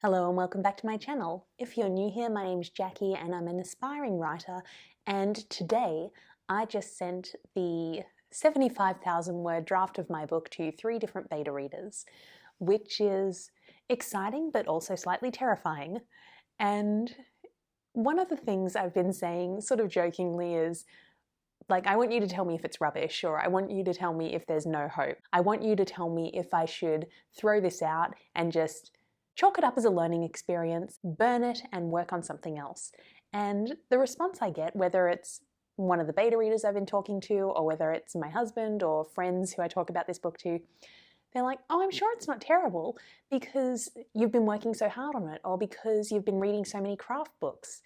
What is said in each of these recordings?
Hello and welcome back to my channel. If you're new here, my name's Jackie and I'm an aspiring writer, and today I just sent the 75,000 word draft of my book to 3 different beta readers, which is exciting but also slightly terrifying. And one of the things I've been saying sort of jokingly is, I want you to tell me if it's rubbish, or I want you to tell me if there's no hope. I want you to tell me if I should throw this out and just chalk it up as a learning experience, burn it, and work on something else. And the response I get, whether it's one of the beta readers I've been talking to, or whether it's my husband or friends who I talk about this book to, they're like, oh, I'm sure it's not terrible because you've been working so hard on it, or because you've been reading so many craft books,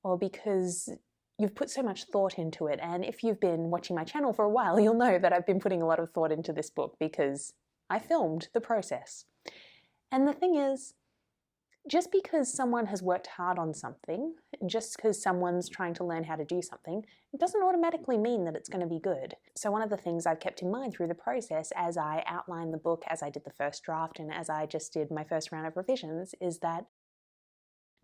or because you've put so much thought into it. And if you've been watching my channel for a while, you'll know that I've been putting a lot of thought into this book because I filmed the process. And the thing is, just because someone has worked hard on something, just because someone's trying to learn how to do something, it doesn't automatically mean that it's going to be good. So one of the things I've kept in mind through the process as I outlined the book, as I did the first draft, and as I just did my first round of revisions, is that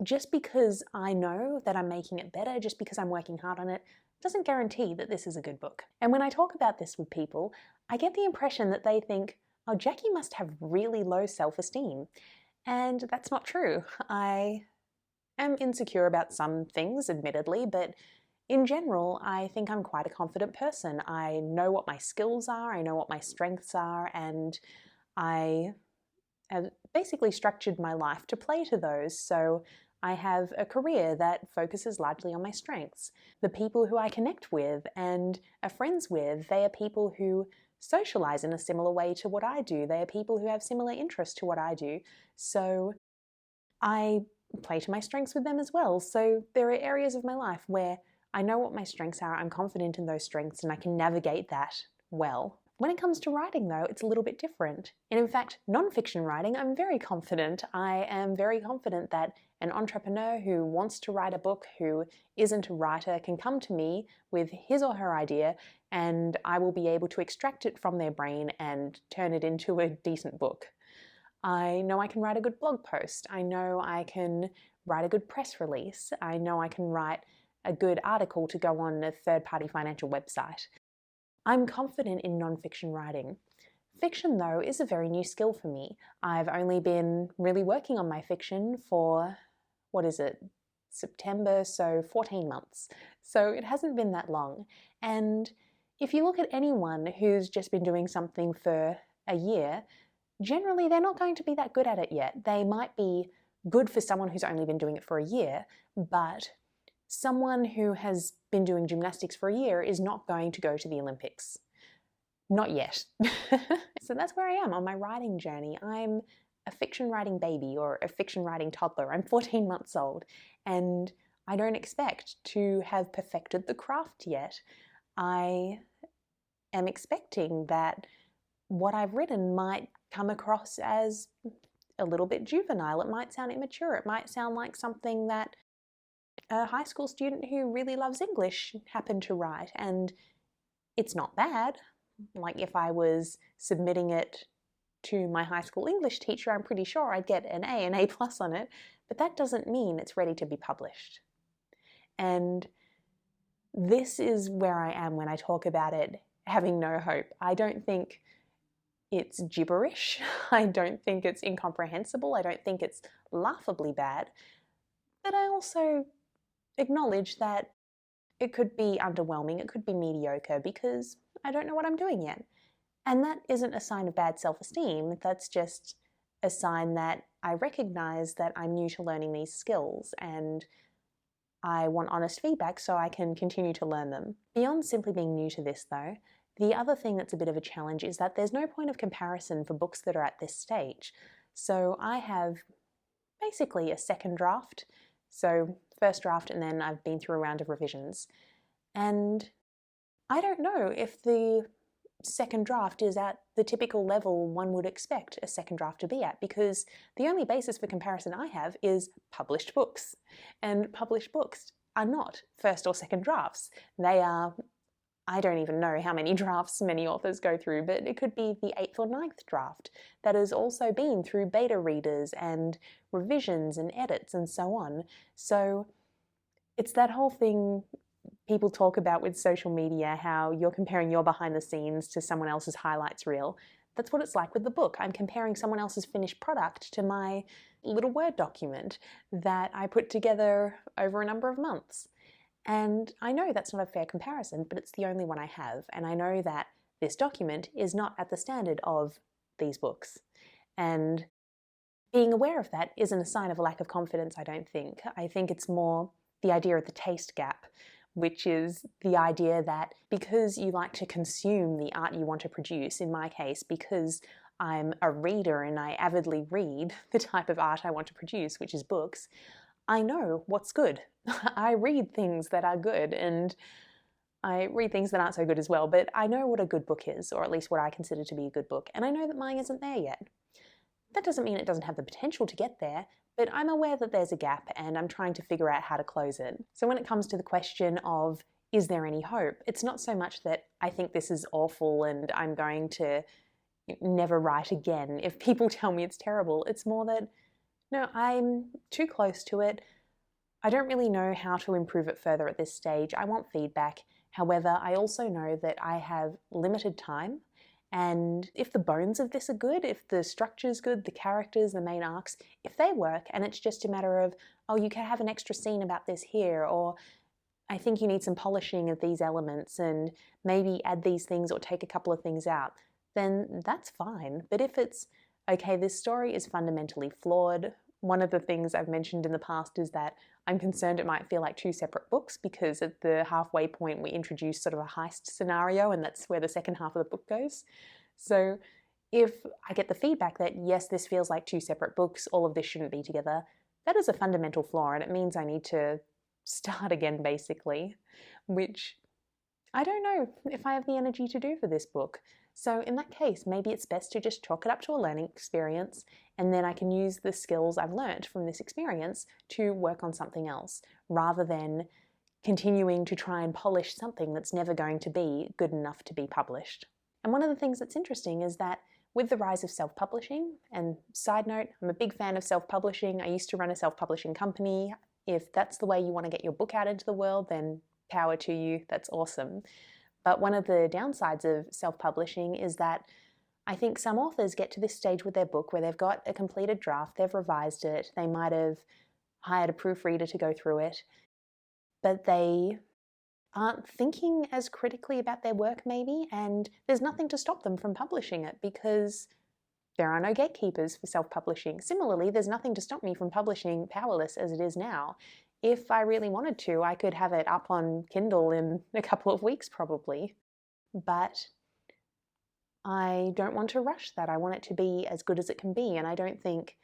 just because I know that I'm making it better, just because I'm working hard on it, doesn't guarantee that this is a good book. And when I talk about this with people, I get the impression that they think, oh, Jackie must have really low self-esteem. And that's not true. I am insecure about some things, admittedly, but in general, I think I'm quite a confident person. I know what my skills are, I know what my strengths are, and I have basically structured my life to play to those. So I have a career that focuses largely on my strengths. The people who I connect with and are friends with, they are people who socialize in a similar way to what I do. They are people who have similar interests to what I do. So I play to my strengths with them as well. So there are areas of my life where I know what my strengths are, I'm confident in those strengths, and I can navigate that well. When it comes to writing, though, it's a little bit different. And in fact, non-fiction writing, I'm very confident. I am very confident that an entrepreneur who wants to write a book, who isn't a writer, can come to me with his or her idea, and I will be able to extract it from their brain and turn it into a decent book. I know I can write a good blog post. I know I can write a good press release. I know I can write a good article to go on a third-party financial website. I'm confident in non-fiction writing. Fiction, though, is a very new skill for me. I've only been really working on my fiction for, September, so 14 months. So it hasn't been that long. And if you look at anyone who's just been doing something for a year, generally they're not going to be that good at it yet. They might be good for someone who's only been doing it for a year, but someone who has been doing gymnastics for a year is not going to go to the Olympics. Not yet. So that's where I am on my writing journey. I'm a fiction writing baby, or a fiction writing toddler. I'm 14 months old, and I don't expect to have perfected the craft yet. I am expecting that what I've written might come across as a little bit juvenile. It might sound immature. It might sound like something that a high school student who really loves English happened to write, and it's not bad. Like, if I was submitting it to my high school English teacher, I'm pretty sure I'd get an A plus on it, but that doesn't mean it's ready to be published. And this is where I am when I talk about it having no hope. I don't think it's gibberish. I don't think it's incomprehensible. I don't think it's laughably bad. But I also acknowledge that it could be underwhelming, it could be mediocre, because I don't know what I'm doing yet. And that isn't a sign of bad self-esteem, that's just a sign that I recognize that I'm new to learning these skills, and I want honest feedback so I can continue to learn them. Beyond simply being new to this, though, the other thing that's a bit of a challenge is that there's no point of comparison for books that are at this stage. So I have basically a second draft. So first draft, and then I've been through a round of revisions. And I don't know if the second draft is at the typical level one would expect a second draft to be at, because the only basis for comparison I have is published books. And published books are not first or second drafts. They are I don't even know how many drafts many authors go through, but it could be the 8th or 9th draft that has also been through beta readers and revisions and edits and so on. So it's that whole thing people talk about with social media, how you're comparing your behind the scenes to someone else's highlights reel. That's what it's like with the book. I'm comparing someone else's finished product to my little Word document that I put together over a number of months. And I know that's not a fair comparison, but it's the only one I have. And I know that this document is not at the standard of these books. And being aware of that isn't a sign of a lack of confidence, I don't think. I think it's more the idea of the taste gap, which is the idea that because you like to consume the art you want to produce, in my case, because I'm a reader and I avidly read the type of art I want to produce, which is books, I know what's good. I read things that are good, and I read things that aren't so good as well, but I know what a good book is, or at least what I consider to be a good book, and I know that mine isn't there yet. That doesn't mean it doesn't have the potential to get there, but I'm aware that there's a gap and I'm trying to figure out how to close it. So when it comes to the question of, is there any hope? It's not so much that I think this is awful and I'm going to never write again if people tell me it's terrible. It's more that, no, I'm too close to it. I don't really know how to improve it further at this stage. I want feedback. However, I also know that I have limited time. And if the bones of this are good, if the structure's good, the characters, the main arcs, if they work and it's just a matter of, oh, you can have an extra scene about this here, or I think you need some polishing of these elements and maybe add these things or take a couple of things out, then that's fine. But if it's, okay, this story is fundamentally flawed, one of the things I've mentioned in the past is that I'm concerned it might feel like two separate books because at the halfway point we introduce sort of a heist scenario and that's where the second half of the book goes. So if I get the feedback that yes, this feels like two separate books, all of this shouldn't be together, that is a fundamental flaw and it means I need to start again basically, which I don't know if I have the energy to do for this book. So in that case, maybe it's best to just chalk it up to a learning experience and then I can use the skills I've learnt from this experience to work on something else, rather than continuing to try and polish something that's never going to be good enough to be published. And one of the things that's interesting is that with the rise of self-publishing, and side note, I'm a big fan of self-publishing. I used to run a self-publishing company. If that's the way you want to get your book out into the world, then power to you, that's awesome. But one of the downsides of self-publishing is that I think some authors get to this stage with their book where they've got a completed draft, they've revised it, they might have hired a proofreader to go through it, but they aren't thinking as critically about their work maybe, and there's nothing to stop them from publishing it because there are no gatekeepers for self-publishing. Similarly, there's nothing to stop me from publishing Powerless as it is now. If I really wanted to, I could have it up on Kindle in a couple of weeks probably, but I don't want to rush that. I want it to be as good as it can be, and I don't think,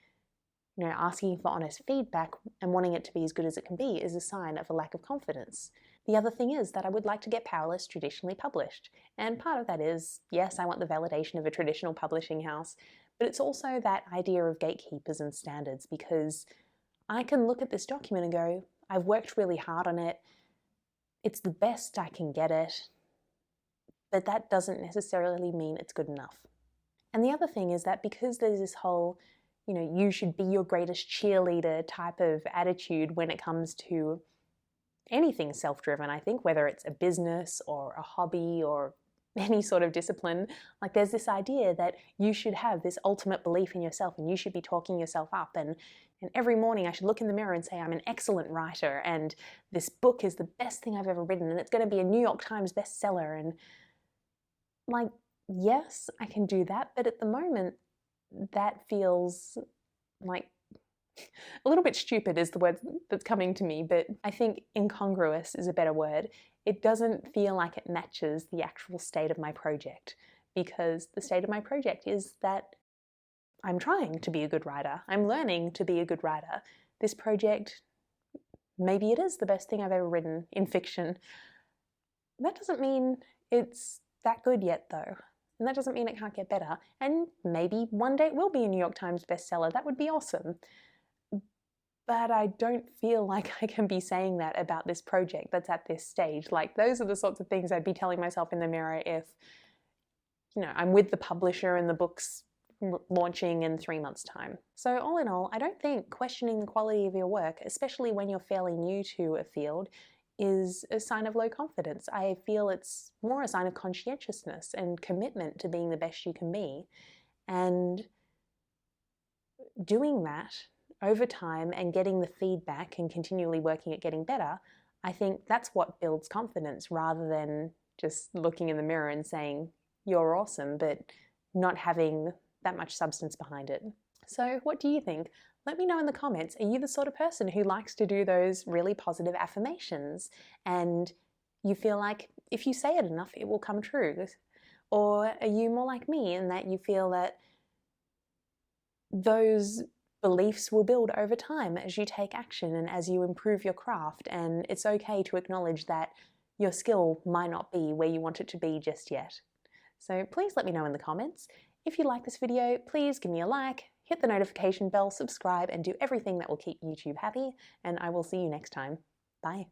asking for honest feedback and wanting it to be as good as it can be is a sign of a lack of confidence. The other thing is that I would like to get Powerless traditionally published, and part of that is, yes, I want the validation of a traditional publishing house, but it's also that idea of gatekeepers and standards, because I can look at this document and go, I've worked really hard on it, it's the best I can get it, but that doesn't necessarily mean it's good enough. And the other thing is that because there's this whole, you should be your greatest cheerleader type of attitude when it comes to anything self-driven, I think, whether it's a business or a hobby or any sort of discipline, like there's this idea that you should have this ultimate belief in yourself and you should be talking yourself up, and every morning I should look in the mirror and say I'm an excellent writer and this book is the best thing I've ever written and it's going to be a New York Times bestseller. And like, yes, I can do that, but at the moment that feels like a little bit stupid is the word that's coming to me, but I think incongruous is a better word. It doesn't feel like it matches the actual state of my project, because the state of my project is that I'm trying to be a good writer. I'm learning to be a good writer. This project, maybe it is the best thing I've ever written in fiction. That doesn't mean it's that good yet though. And that doesn't mean it can't get better. And maybe one day it will be a New York Times bestseller. That would be awesome. but I don't feel like I can be saying that about this project that's at this stage. Like, those are the sorts of things I'd be telling myself in the mirror if, you know, I'm with the publisher and the book's launching in 3 months' time. So all in all, I don't think questioning the quality of your work, especially when you're fairly new to a field, is a sign of low confidence. I feel it's more a sign of conscientiousness and commitment to being the best you can be. And doing that over time and getting the feedback and continually working at getting better, I think that's what builds confidence, rather than just looking in the mirror and saying, you're awesome, but not having that much substance behind it. So what do you think? Let me know in the comments. Are you the sort of person who likes to do those really positive affirmations and you feel like if you say it enough, it will come true? Or are you more like me in that you feel that those beliefs will build over time as you take action and as you improve your craft, and it's okay to acknowledge that your skill might not be where you want it to be just yet? So please let me know in the comments. If you like this video, please give me a like, hit the notification bell, subscribe, and do everything that will keep YouTube happy, and I will see you next time. Bye.